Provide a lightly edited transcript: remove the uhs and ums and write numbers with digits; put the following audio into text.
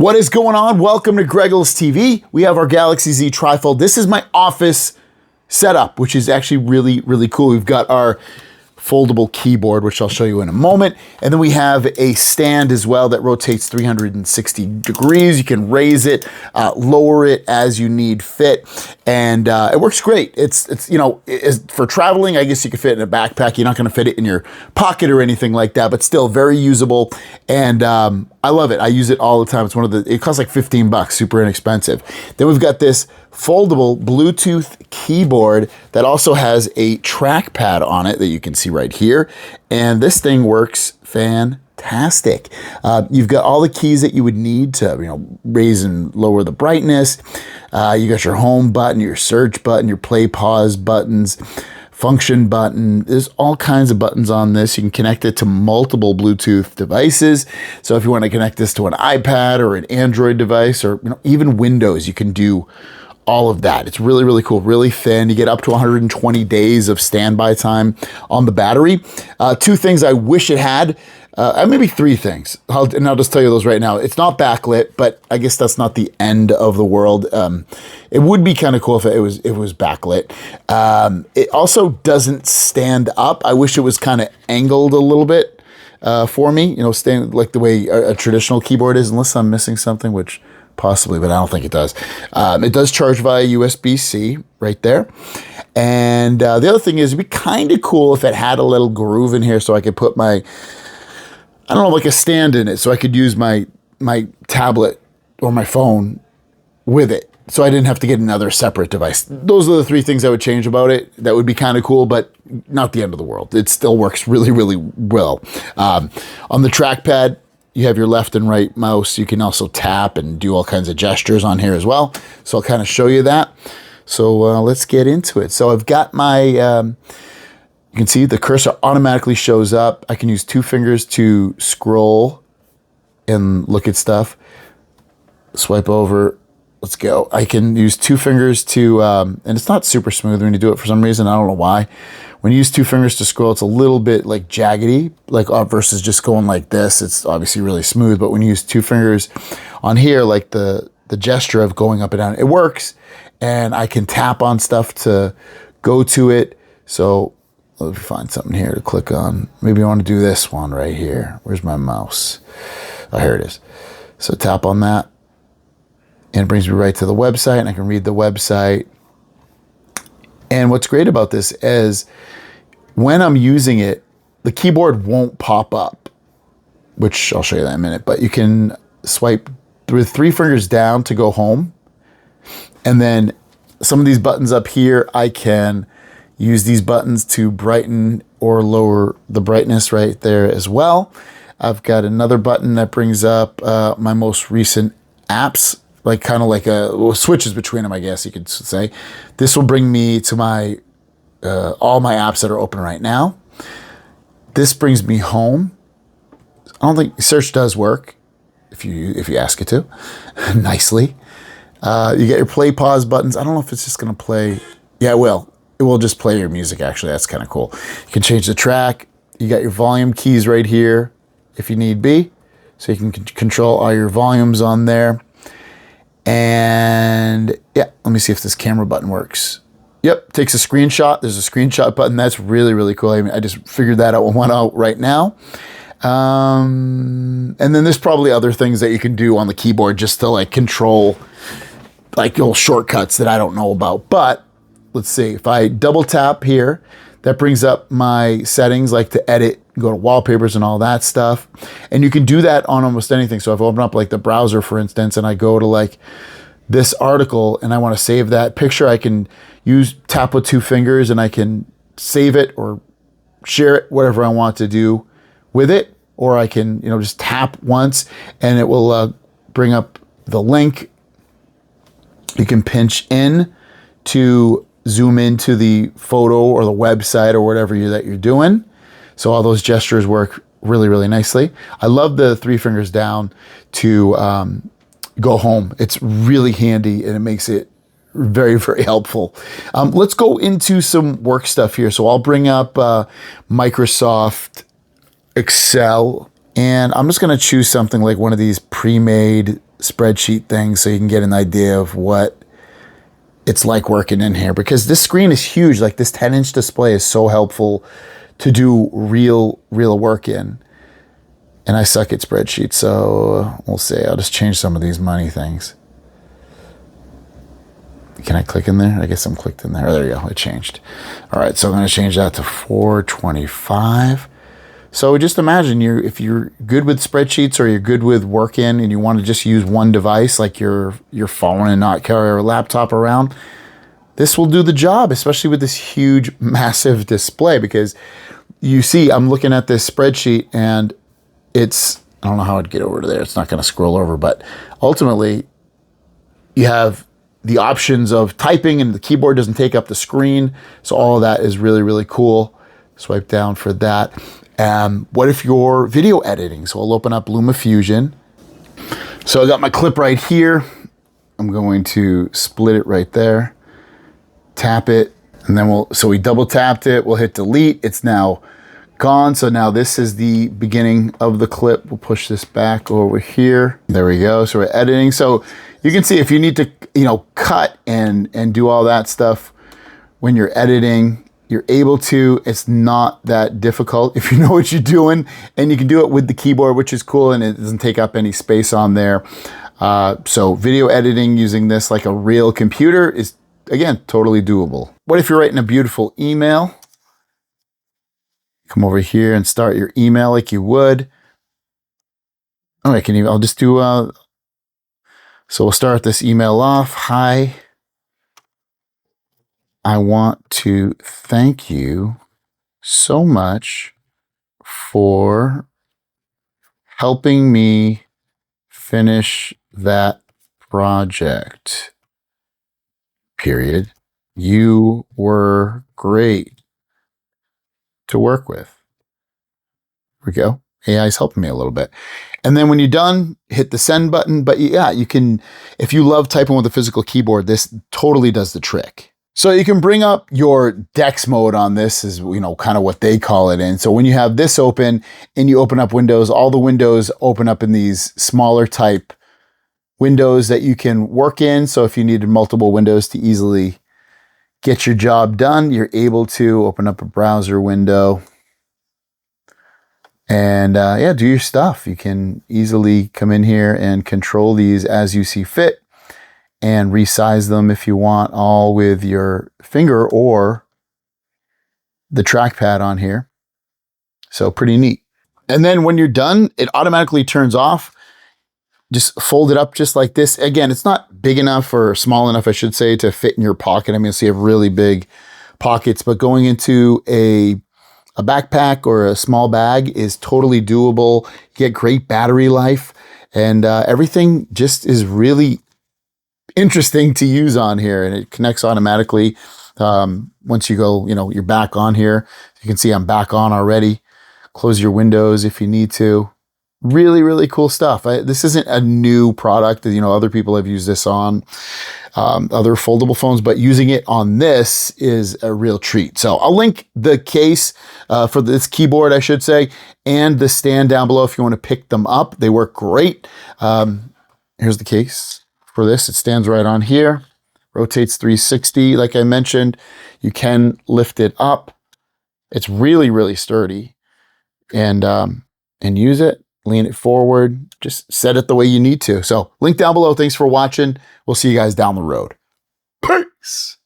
What is going on? Welcome to Greggles TV. We have our Galaxy Z TriFold. This is my office setup, which is actually really cool. We've got our foldable keyboard, which I'll show you in a moment. And then we have a stand as well that rotates 360 degrees. You can raise it, lower it as you need fit. And it works great. It's for traveling, I guess you could fit it in a backpack. You're not going to fit it in your pocket or anything like that, but still very usable. And I love it. I use it all the time. It's it costs like 15 bucks, super inexpensive. Then we've got this foldable Bluetooth keyboard that also has a trackpad on it that you can see right here. And this thing works fantastic. You've got all the keys that you would need to, raise and lower the brightness. You got your home button, your search button, your play pause buttons, function button. There's all kinds of buttons on this. You can connect it to multiple Bluetooth devices. So if you want to connect this to an iPad or an Android device or even Windows, you can do all of that. It's really cool, really thin. You get up to 120 days of standby time on the battery. Two things I wish it had, maybe three things. And I'll just tell you those right now. It's not backlit, but I guess that's not the end of the world. It would be kind of cool if it was backlit. It also doesn't stand up. I wish it was kind of angled a little bit for me, stand like the way a traditional keyboard is, unless I'm missing something, which possibly, but I don't think it does. It does charge via USB-C right there. And the other thing is, it'd be kind of cool if it had a little groove in here so I could put my, like a stand in it, so I could use my tablet or my phone with it, so I didn't have to get another separate device. Those are the three things I would change about it. That would be kind of cool, but not the end of the world. It still works really well. On the trackpad, you have your left and right mouse. You can also tap and do all kinds of gestures on here as well. So I'll kind of show you that. So let's get into it. So I've got my, you can see the cursor automatically shows up. I can use two fingers to scroll and look at stuff. Swipe over. Let's go. I can use two fingers to, and it's not super smooth when you do it for some reason. I don't know why. When you use two fingers to scroll, it's a little bit like jaggedy, like versus just going like this. It's obviously really smooth, but when you use two fingers on here, like the gesture of going up and down, it works. And I can tap on stuff to go to it. So let me find something here to click on. Maybe I want to do this one right here. Where's my mouse? Oh, here it is. So tap on that. And it brings me right to the website, and I can read the website. And what's great about this is when I'm using it, the keyboard won't pop up, which I'll show you that in a minute, but you can swipe with three fingers down to go home. And then some of these buttons up here, I can use these buttons to brighten or lower the brightness right there as well. I've got another button that brings up my most recent apps, like kind of like switches between them, I guess you could say. This will bring me to my all my apps that are open right now. This brings me home. I don't think search does work if you ask it to nicely. You get your play pause buttons. I don't know if it's just gonna play. Yeah, it will. It will just play your music. Actually, that's kind of cool. You can change the track. You got your volume keys right here if you need be, so you can control all your volumes on there. And yeah, let me see if this camera button works. Yep, takes a screenshot. There's a screenshot button. That's really cool. I just figured that out one out right now. And then there's probably other things that you can do on the keyboard just to like control like little shortcuts that I don't know about. But let's see, if I double tap here, that brings up my settings, like to edit, go to wallpapers and all that stuff. And you can do that on almost anything. So if I open up like the browser, for instance, and I go to like this article and I want to save that picture, I can tap with two fingers and I can save it or share it, whatever I want to do with it. Or I can, just tap once and it will bring up the link. You can pinch in to zoom into the photo or the website or whatever that you're doing. So all those gestures work really nicely. I love the three fingers down to go home. It's really handy and it makes it very helpful. Let's go into some work stuff here. So I'll bring up Microsoft Excel, and I'm just going to choose something like one of these pre-made spreadsheet things so you can get an idea of what it's like working in here, because this screen is huge. Like this 10-inch display is so helpful to do real work in. And I suck at spreadsheets, so we'll see. I'll just change some of these money things. Can I click in there? I guess I'm clicked in there. Oh, there you go. It changed. All right, so I'm going to change that to 425. So just imagine if you're good with spreadsheets or you're good with work in and you want to just use one device like your phone and not carry a laptop around, this will do the job, especially with this huge, massive display, because you see I'm looking at this spreadsheet and it's, I don't know how I'd get over to there. It's not going to scroll over, but ultimately you have the options of typing and the keyboard doesn't take up the screen. So all of that is really cool. Swipe down for that. What if you're video editing? So I'll open up LumaFusion. So I got my clip right here. I'm going to split it right there, tap it, and then so we double tapped it. We'll hit delete. It's now gone. So now this is the beginning of the clip. We'll push this back over here. There we go. So we're editing. So you can see if you need to, cut and do all that stuff when you're editing, you're able to. It's not that difficult if you know what you're doing, and you can do it with the keyboard, which is cool, and it doesn't take up any space on there. So video editing using this like a real computer is, again, totally doable. What if you're writing a beautiful email? Come over here and start your email like you would. Oh, I'll just do, so we'll start this email off. Hi, I want to thank you so much for helping me finish that project, period. You were great to work with. There we go. AI's helping me a little bit. And then when you're done, hit the send button. But yeah, you can, if you love typing with a physical keyboard, this totally does the trick. So you can bring up your Dex mode on this, is kind of what they call it in. So when you have this open and you open up Windows, all the windows open up in these smaller type windows that you can work in. So if you needed multiple windows to easily get your job done, you're able to open up a browser window and do your stuff. You can easily come in here and control these as you see fit and resize them if you want, all with your finger or the trackpad on here. So pretty neat. And then when you're done, it automatically turns off. Just fold it up just like this. Again, it's not big enough or small enough, I should say, to fit in your pocket. I mean, so you have really big pockets, but going into a backpack or a small bag is totally doable. You get great battery life, and everything just is really interesting to use on here, and it connects automatically. Once you go, you're back on here. You can see I'm back on already. Close your windows if you need to. Really cool stuff. This isn't a new product. Other people have used this on other foldable phones, but using it on this is a real treat. So I'll link the case for this keyboard, I should say, and the stand down below if you want to pick them up. They work great. Here's the case for this. It stands right on here, rotates 360. Like I mentioned, you can lift it up. It's really sturdy, and use it, lean it forward, just set it the way you need to. So link down below. Thanks for watching. We'll see you guys down the road. Peace.